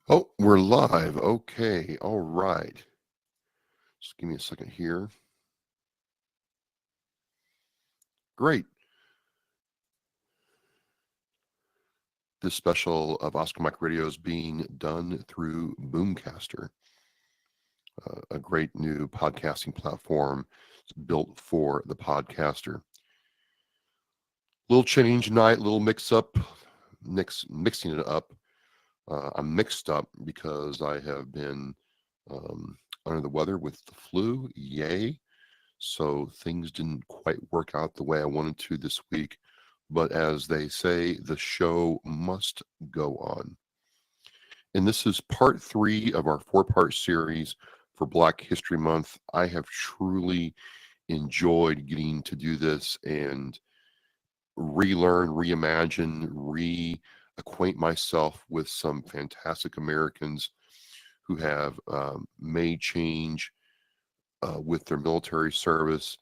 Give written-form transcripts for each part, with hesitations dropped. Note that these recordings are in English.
Oh, we're live. Okay. All right. Just give me a second here. Great. This special of Oscar Mike Radio is being done through Boomcaster, a great new podcasting platform built for the podcaster. Little change tonight, little mixing it up. I'm mixed up because I have been under the weather with the flu. Yay. So things didn't quite work out the way I wanted to this week. But as they say, the show must go on. And this is part 3 of our 4-part series for Black History Month. I have truly enjoyed getting to do this and relearn, reimagine, reacquaint myself with some fantastic Americans who have made change with their military service,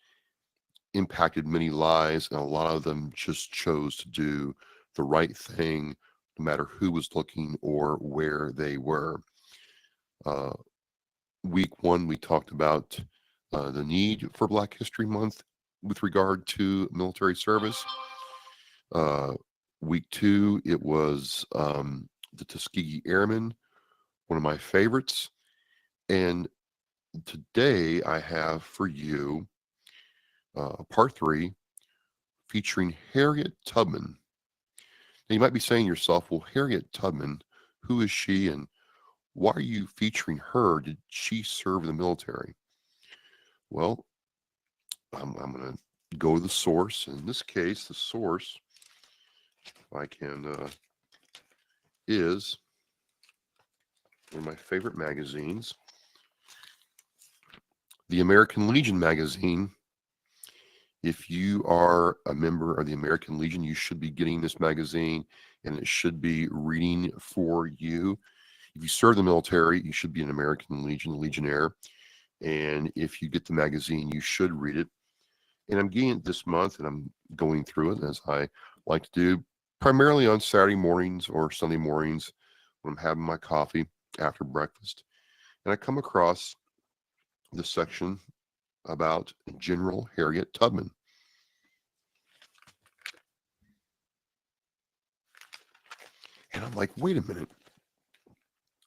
impacted many lives, and a lot of them just chose to do the right thing, no matter who was looking or where they were. Uh, week 1, we talked about the need for Black History Month with regard to military service. Uh, week 2, it was the Tuskegee Airmen, one of my favorites. And today I have for you part 3 featuring Harriet Tubman. Now you might be saying to yourself, well, Harriet Tubman, who is she and why are you featuring her? Did she serve in the military? Well, I'm going to go to the source. In this case, the source, if I can, is one of my favorite magazines, the American Legion magazine. If you are a member of the American Legion, you should be getting this magazine and it should be reading for you. If you serve the military, you should be an American Legion Legionnaire. And if you get the magazine, you should read it. And I'm getting it this month and I'm going through it as I like to do, primarily on Saturday mornings or Sunday mornings when I'm having my coffee after breakfast. And I come across the section about General Harriet Tubman. And I'm like, wait a minute.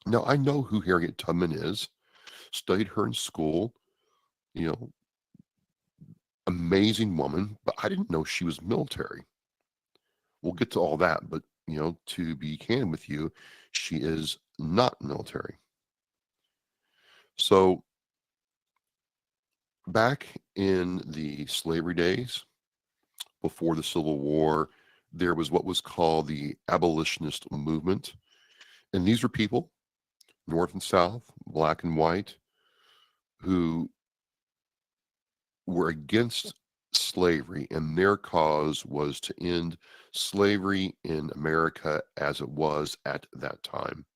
Now, I know who Harriet Tubman is, studied her in school, you know, amazing woman, but I didn't know she was military. We'll get to all that, but, to be candid with you, she is not military. So, back in the slavery days, before the Civil War, there was what was called the Abolitionist Movement. And these were people, North and South, black and white, who were against slavery, and their cause was to end slavery in America as it was at that time,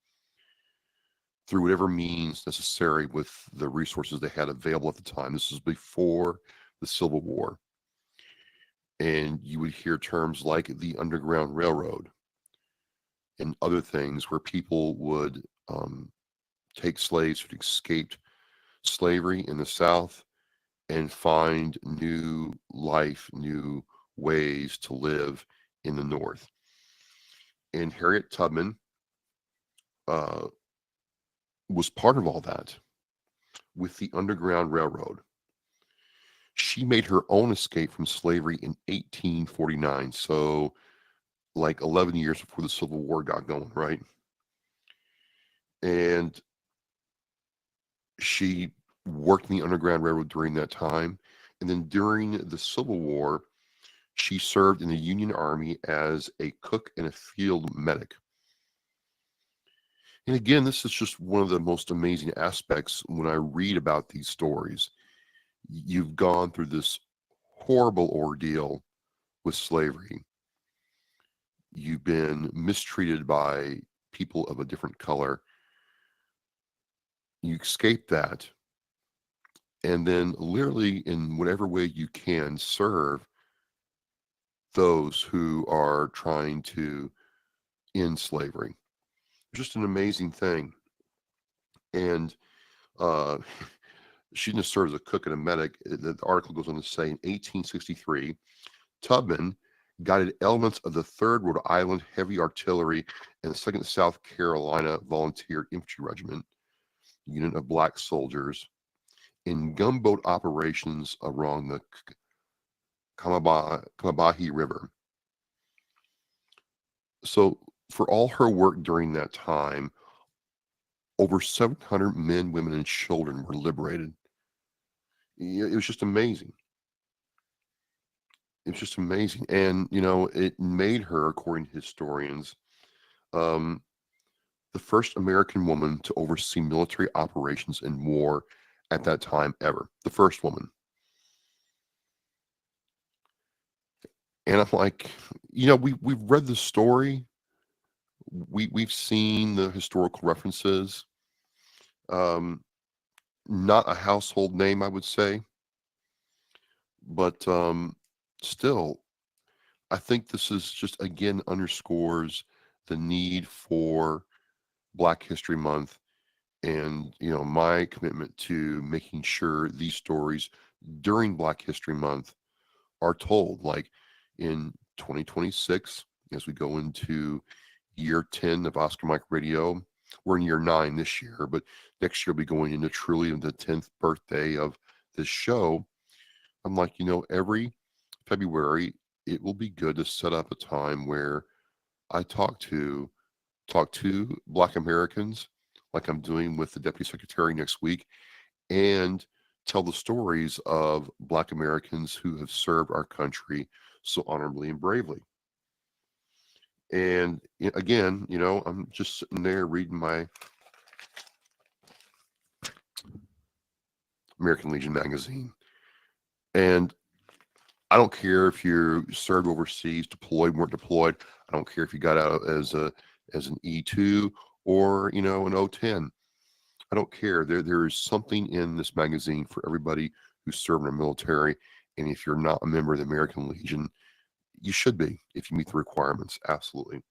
through whatever means necessary with the resources they had available at the time. This was before the Civil War. And you would hear terms like the Underground Railroad and other things where people would take slaves who had escaped slavery in the South and find new life, new ways to live in the North. And Harriet Tubman was part of all that with the Underground Railroad. She made her own escape from slavery in 1849, so like 11 years before the Civil War got going, right? And she worked in the Underground Railroad during that time. And then during the Civil War, she served in the Union Army as a cook and a field medic. And again, this is just one of the most amazing aspects when I read about these stories. You've gone through this horrible ordeal with slavery. You've been mistreated by people of a different color. You escape that. And then literally in whatever way you can serve those who are trying to end slavery. Just an amazing thing. And uh, she didn't serve as a cook and a medic. The article goes on to say in 1863, Tubman guided elements of the 3rd Rhode Island Heavy Artillery and the 2nd South Carolina Volunteer Infantry Regiment, unit of black soldiers, in gunboat operations along the Combahee River. So, for all her work during that time, over 700 men, women, and children were liberated. It was just amazing. It was just amazing. And, it made her, according to historians, um, the first American woman to oversee military operations in war at that time ever. The first woman. And I'm like, we've read the story. We've seen the historical references. Um, Not a household name, I would say, but still, I think this is just again underscores the need for Black History Month, and my commitment to making sure these stories during Black History Month are told. Like in 2026, as we go into year 10 of Oscar Mike Radio, we're in year 9 this year, but next year we'll be going into truly the 10th birthday of this show. I'm like, every February, it will be good to set up a time where I talk to Black Americans, like I'm doing with the Deputy Secretary next week, and tell the stories of Black Americans who have served our country so honorably and bravely. And again, I'm just sitting there reading my American Legion magazine. And I don't care if you served overseas, deployed, weren't deployed. I don't care if you got out as an E2 or an O10. I don't care. There is something in this magazine for everybody who's served in the military. And if you're not a member of the American Legion, you should be if you meet the requirements. Absolutely.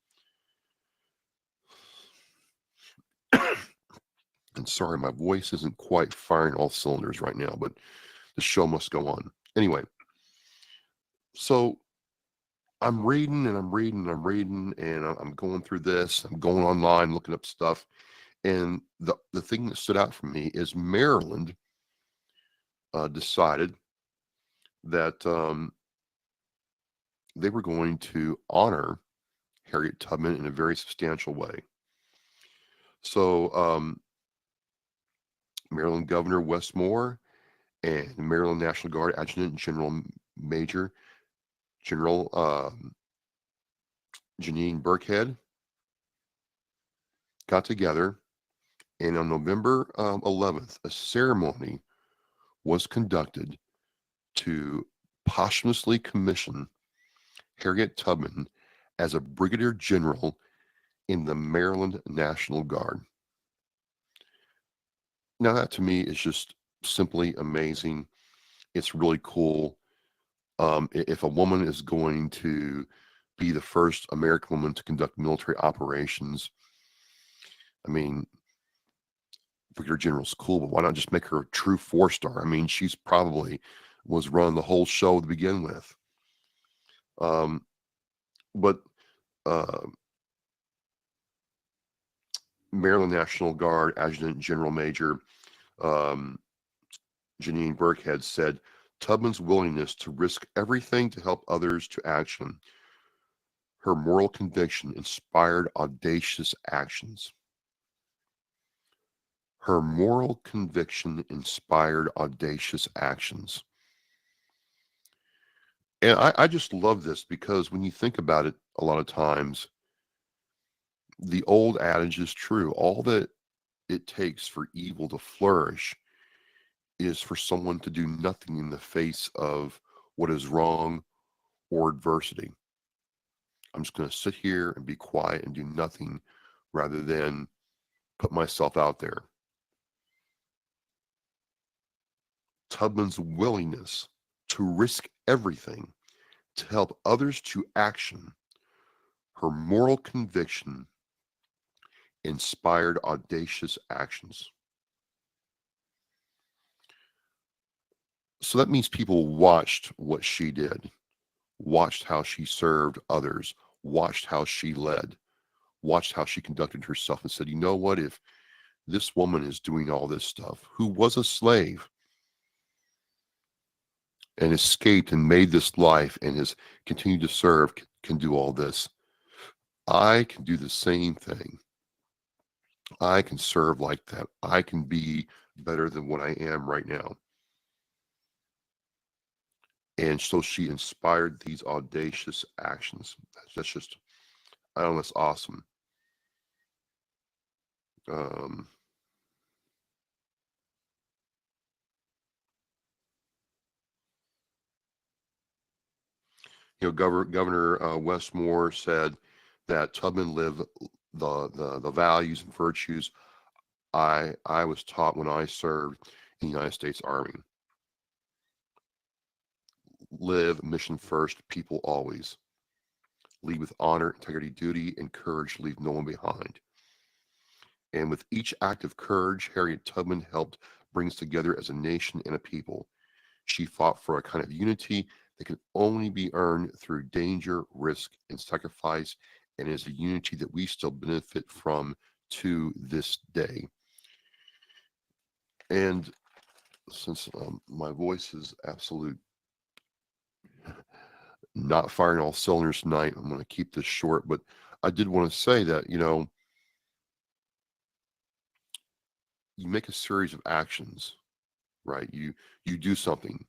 And sorry, my voice isn't quite firing all cylinders right now, but the show must go on. Anyway, so I'm reading and I'm reading and I'm reading and I'm going through this. I'm going online looking up stuff. And the thing that stood out for me is Maryland decided that they were going to honor Harriet Tubman in a very substantial way. So Maryland Governor Wes Moore and Maryland National Guard Adjutant General Major General Janine Burkhead got together, and on November 11th, a ceremony was conducted to posthumously commission Harriet Tubman as a brigadier general in the Maryland National Guard. Now, that to me is just simply amazing. It's really cool. If a woman is going to be the first American woman to conduct military operations, I mean, Brigadier General's cool, but why not just make her a true 4-star? I mean, she's probably was running the whole show to begin with. But uh, Maryland National Guard Adjutant General Major um, Janine Burkhead said, Tubman's willingness to risk everything to help others to action, her moral conviction inspired audacious actions. Her moral conviction inspired audacious actions. And I just love this because when you think about it, a lot of times, the old adage is true. All that it takes for evil to flourish is for someone to do nothing in the face of what is wrong or adversity. I'm just going to sit here and be quiet and do nothing rather than put myself out there. Tubman's willingness to risk everything to help others to action, her moral conviction inspired audacious actions. So that means people watched what she did, watched how she served others, watched how she led, watched how she conducted herself, and said, you know what, if this woman is doing all this stuff, who was a slave and escaped and made this life and has continued to serve, can do all this, I can do the same thing. I can serve like that. I can be better than what I am right now. And so she inspired these audacious actions. That's just, I don't know, that's awesome. Um, Governor Westmore said that Tubman lived the values and virtues I was taught when I served in the United States Army. Live mission first, people always. Lead with honor, integrity, duty, and courage. Leave no one behind. And with each act of courage, Harriet Tubman helped bring us together as a nation and a people. She fought for a kind of unity that can only be earned through danger, risk, and sacrifice, and is a unity that we still benefit from to this day. And since my voice is absolute not firing all cylinders tonight, I'm going to keep this short, but I did want to say that, you make a series of actions, right? You do something,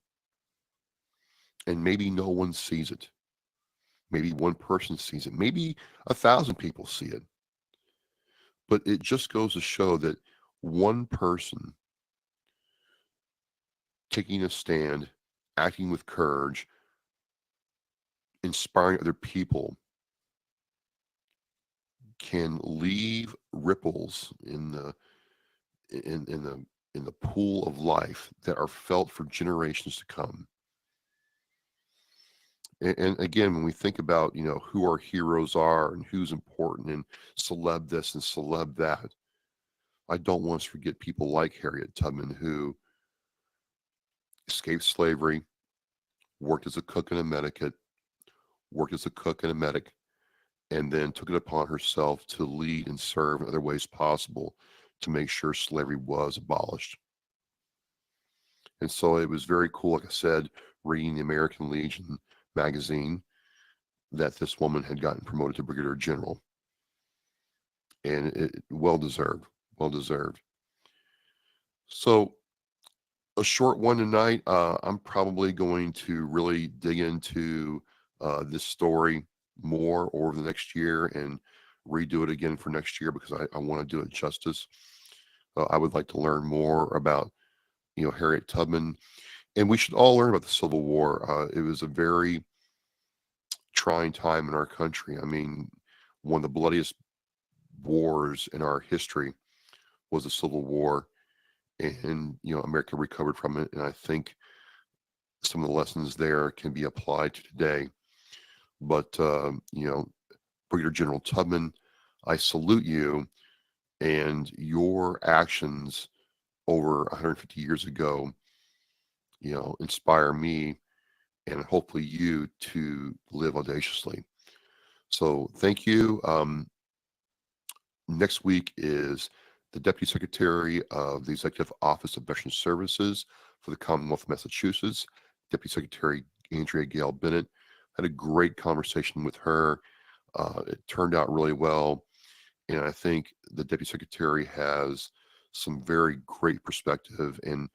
and maybe no one sees it. Maybe one person sees it. Maybe 1,000 people see it. But it just goes to show that one person taking a stand, acting with courage, inspiring other people can leave ripples in the pool of life that are felt for generations to come. And again, when we think about who our heroes are and who's important and celeb this and celeb that, I don't want us to forget people like Harriet Tubman, who escaped slavery, worked as a cook and a medic, and then took it upon herself to lead and serve in other ways possible to make sure slavery was abolished. And so it was very cool, like I said, reading the American Legion magazine, that this woman had gotten promoted to brigadier general. And it well deserved. So a short one tonight. I'm probably going to really dig into this story more over the next year and redo it again for next year, because I want to do it justice. I would like to learn more about Harriet Tubman, and we should all learn about the Civil War. It was a very trying time in our country. I mean, one of the bloodiest wars in our history was the Civil War, and America recovered from it. And I think some of the lessons there can be applied to today. But Brigadier General Tubman, I salute you, and your actions over 150 years ago, inspire me and hopefully you to live audaciously. So thank you. Next week is the Deputy Secretary of the Executive Office of Veteran Services for the Commonwealth of Massachusetts, Deputy Secretary Gayle-Bennett. Had a great conversation with her. It turned out really well. And I think the Deputy Secretary has some very great perspective and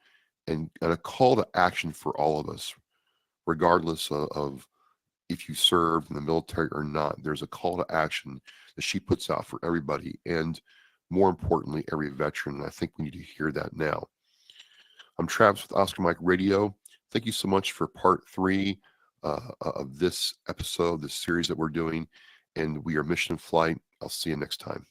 a call to action for all of us, regardless of if you serve in the military or not. There's a call to action that she puts out for everybody, and more importantly, every veteran. And I think we need to hear that now. I'm Travis with Oscar Mike Radio. Thank you so much for part 3 of this episode, this series that we're doing. And we are Mission Flight. I'll see you next time.